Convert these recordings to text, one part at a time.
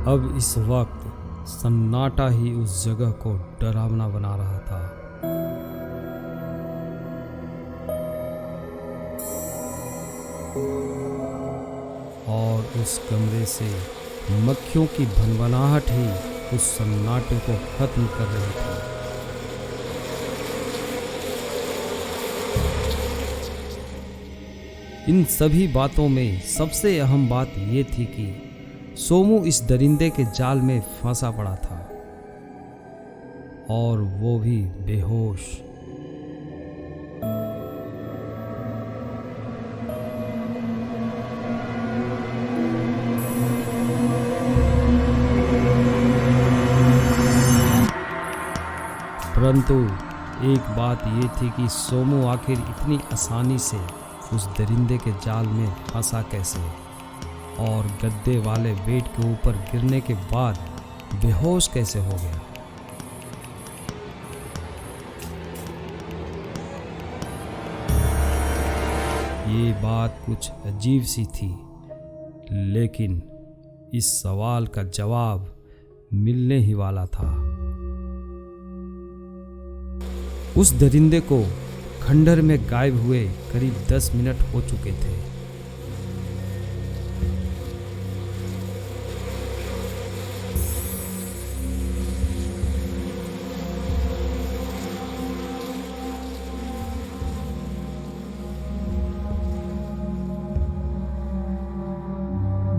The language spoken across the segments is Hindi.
अब इस वक्त सन्नाटा ही उस जगह को डरावना बना रहा था। और उस कमरे से मक्खियों की भनभनाहट ही उस सन्नाटे को खत्म कर रही थी। इन सभी बातों में सबसे अहम बात ये थी कि सोमू इस दरिंदे के जाल में फंसा पड़ा था, और वो भी बेहोश। परंतु एक बात ये थी कि सोमू आखिर इतनी आसानी से उस दरिंदे के जाल में फंसा कैसे, और गद्दे वाले बेड के ऊपर गिरने के बाद बेहोश कैसे हो गया। ये बात कुछ अजीब सी थी, लेकिन इस सवाल का जवाब मिलने ही वाला था। उस दरिंदे को खंडहर में गायब हुए करीब 10 मिनट हो चुके थे।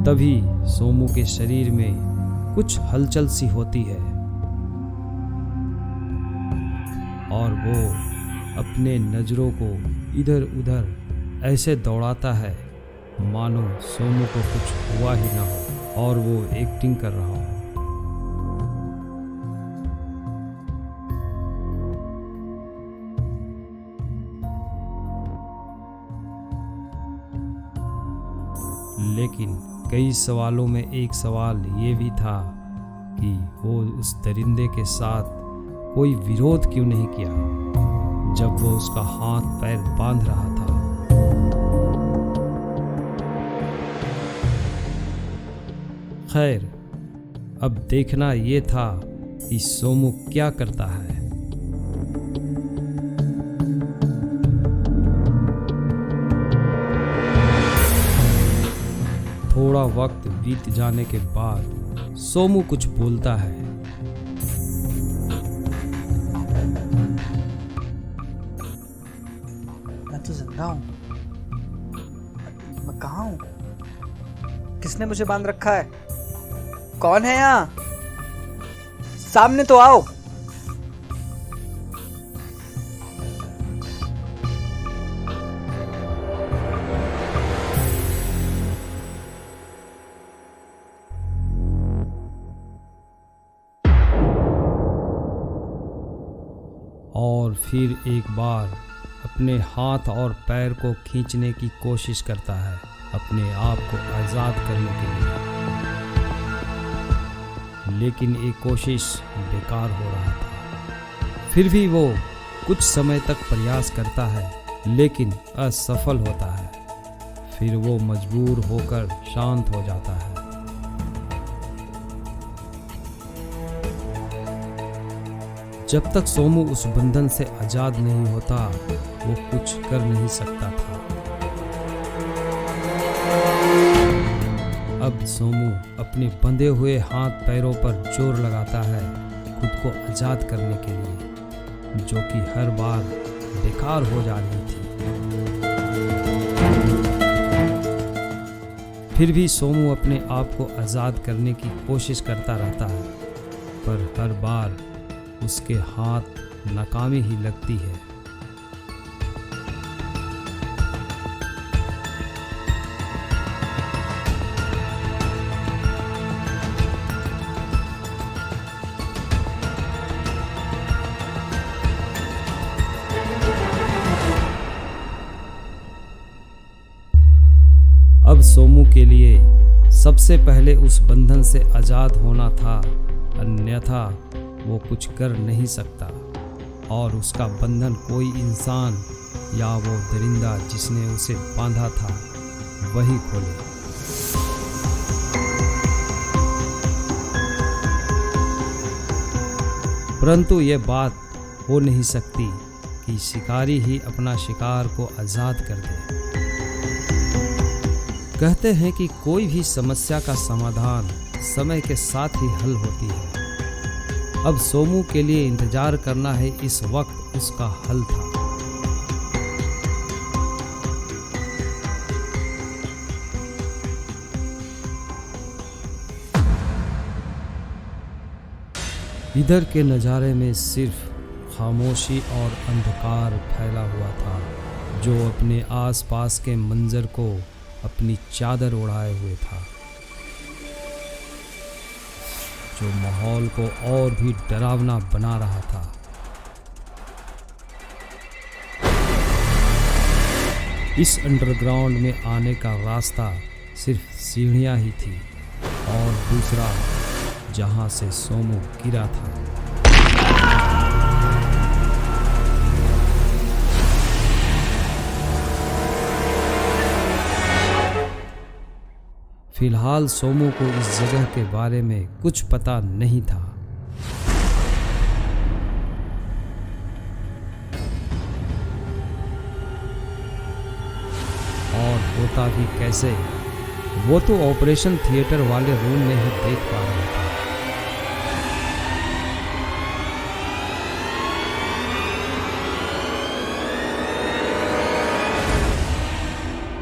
तभी सोमू के शरीर में कुछ हलचल सी होती है, और वो अपने नजरों को इधर उधर ऐसे दौड़ाता है मानो सोमू को कुछ हुआ ही ना हो और वो एक्टिंग कर रहा हो। लेकिन कई सवालों में एक सवाल ये भी था कि वो उस दरिंदे के साथ कोई विरोध क्यों नहीं किया जब वो उसका हाथ पैर बांध रहा था। खैर, अब देखना ये था कि सोमू क्या करता है। थोड़ा वक्त बीत जाने के बाद सोमू कुछ बोलता है। मैं तो जिंदा हूँ। मैं कहाँ हूँ? किसने मुझे बांध रखा है? कौन है यहाँ? सामने तो आओ। और फिर एक बार अपने हाथ और पैर को खींचने की कोशिश करता है अपने आप को आज़ाद करने के लिए, लेकिन ये कोशिश बेकार हो रहा था। फिर भी वो कुछ समय तक प्रयास करता है, लेकिन असफल होता है। फिर वो मजबूर होकर शांत हो जाता है। जब तक सोमू उस बंधन से आजाद नहीं होता, वो कुछ कर नहीं सकता था। अब सोमू अपने बंधे हुए हाथ पैरों पर जोर लगाता है खुद को आजाद करने के लिए, जो कि हर बार बेकार हो जा रही थी। फिर भी सोमू अपने आप को आजाद करने की कोशिश करता रहता है, पर हर बार उसके हाथ नाकामी ही लगती है। अब सोमू के लिए सबसे पहले उस बंधन से आजाद होना था, अन्यथा वो कुछ कर नहीं सकता, और उसका बंधन कोई इंसान या वो दरिंदा जिसने उसे बांधा था वही खोले। परंतु ये बात हो नहीं सकती कि शिकारी ही अपना शिकार को आज़ाद कर दे। कहते हैं कि कोई भी समस्या का समाधान समय के साथ ही हल होती है। अब सोमू के लिए इंतजार करना है, इस वक्त उसका हल था। इधर के नज़ारे में सिर्फ खामोशी और अंधकार फैला हुआ था, जो अपने आसपास के मंजर को अपनी चादर ओढ़ाए हुए था, जो माहौल को और भी डरावना बना रहा था। इस अंडरग्राउंड में आने का रास्ता सिर्फ सीढ़ियां ही थी और दूसरा जहां से सोमू गिरा था। फिलहाल सोमू को इस जगह के बारे में कुछ पता नहीं था। और होता भी कैसे, वो तो ऑपरेशन थिएटर वाले रूम में ही देख पा रहा था।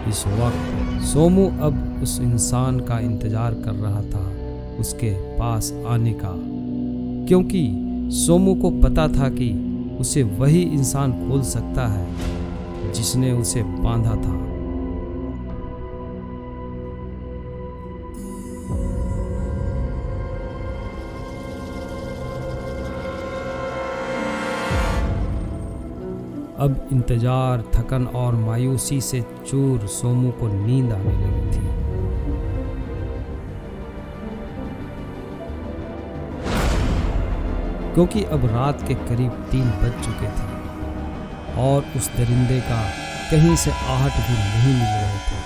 इस वक्त सोमू अब उस इंसान का इंतजार कर रहा था, उसके पास आने का, क्योंकि सोमू को पता था कि उसे वही इंसान खोल सकता है जिसने उसे बांधा था। अब इंतजार, थकन और मायूसी से चूर सोमू को नींद आने लगी थी। क्योंकि अब रात के करीब 3 बज चुके थे और उस दरिंदे का कहीं से आहट भी नहीं मिल रहे थे।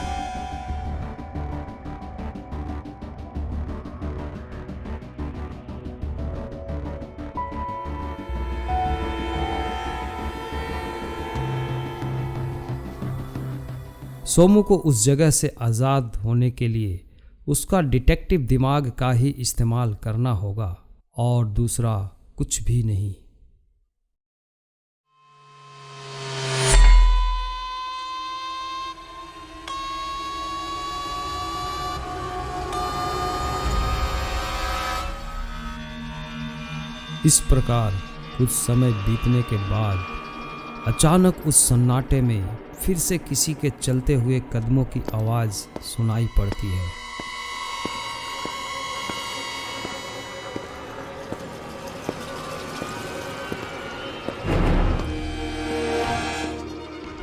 सोमू को उस जगह से आज़ाद होने के लिए उसका डिटेक्टिव दिमाग का ही इस्तेमाल करना होगा और दूसरा कुछ भी नहीं। इस प्रकार कुछ समय बीतने के बाद अचानक उस सन्नाटे में फिर से किसी के चलते हुए कदमों की आवाज़ सुनाई पड़ती है।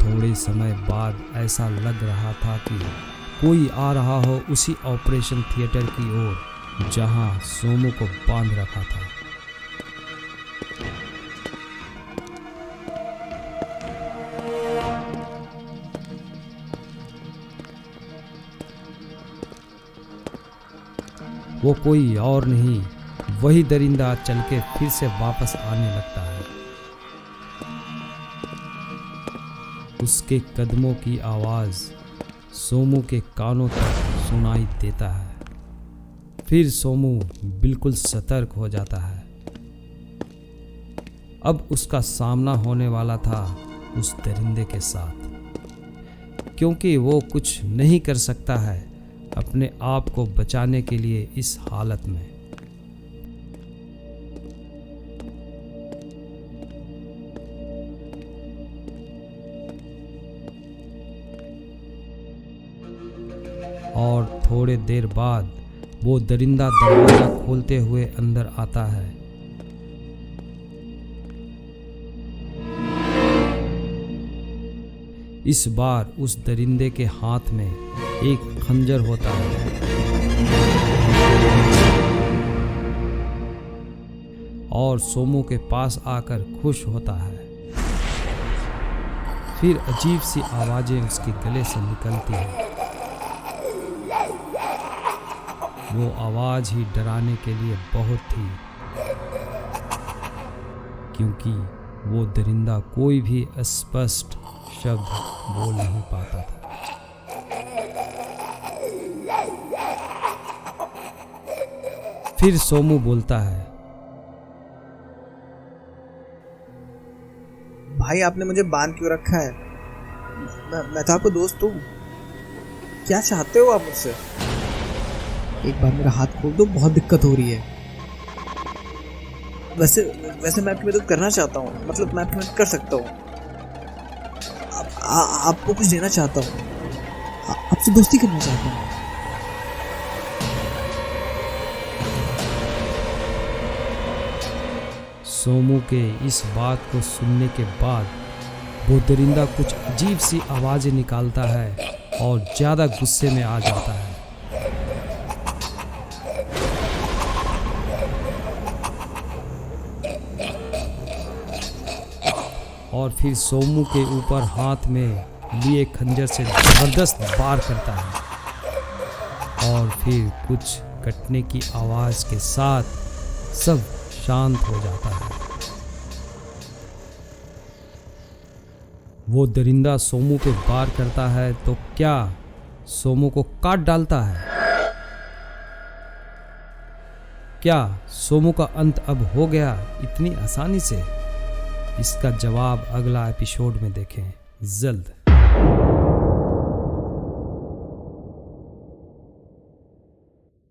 थोड़े समय बाद ऐसा लग रहा था कि कोई आ रहा हो उसी ऑपरेशन थिएटर की ओर जहां सोमू को बांध रखा था। वो कोई और नहीं, वही दरिंदा चल के फिर से वापस आने लगता है। उसके कदमों की आवाज़ सोमू के कानों तक सुनाई देता है। फिर सोमू बिल्कुल सतर्क हो जाता है। अब उसका सामना होने वाला था उस दरिंदे के साथ, क्योंकि वो कुछ नहीं कर सकता है अपने आप को बचाने के लिए इस हालत में। और थोड़े देर बाद वो दरिंदा दरवाजा खोलते हुए अंदर आता है। इस बार उस दरिंदे के हाथ में एक खंजर होता है और सोमू के पास आकर खुश होता है। फिर अजीब सी आवाजें उसके गले से निकलती हैं। वो आवाज ही डराने के लिए बहुत थी। क्योंकि वो दरिंदा कोई भी स्पष्ट शब्द बोल नहीं पाता था। फिर सोमू बोलता है, भाई आपने मुझे बांध क्यों रखा है? मैं तो आपका दोस्त हूँ। क्या चाहते हो आप मुझसे? एक बार मेरा हाथ खोल दो, बहुत दिक्कत हो रही है। वैसे मैं आपकी मदद करना चाहता हूँ, मतलब मैं आपकी मदद कर सकता हूँ। आपको कुछ देना चाहता हूँ, आपसे दोस्ती करना चाहता हूँ। सोमू के इस बात को सुनने के बाद वो दरिंदा कुछ अजीब सी आवाज़ें निकालता है और ज़्यादा गुस्से में आ जाता है। और फिर सोमू के ऊपर हाथ में लिए खंजर से ज़बरदस्त वार करता है और फिर कुछ कटने की आवाज़ के साथ सब शांत हो जाता है। वो दरिंदा सोमू पे वार करता है तो क्या सोमू को काट डालता है? क्या सोमू का अंत अब हो गया इतनी आसानी से? इसका जवाब अगला एपिसोड में देखें जल्द।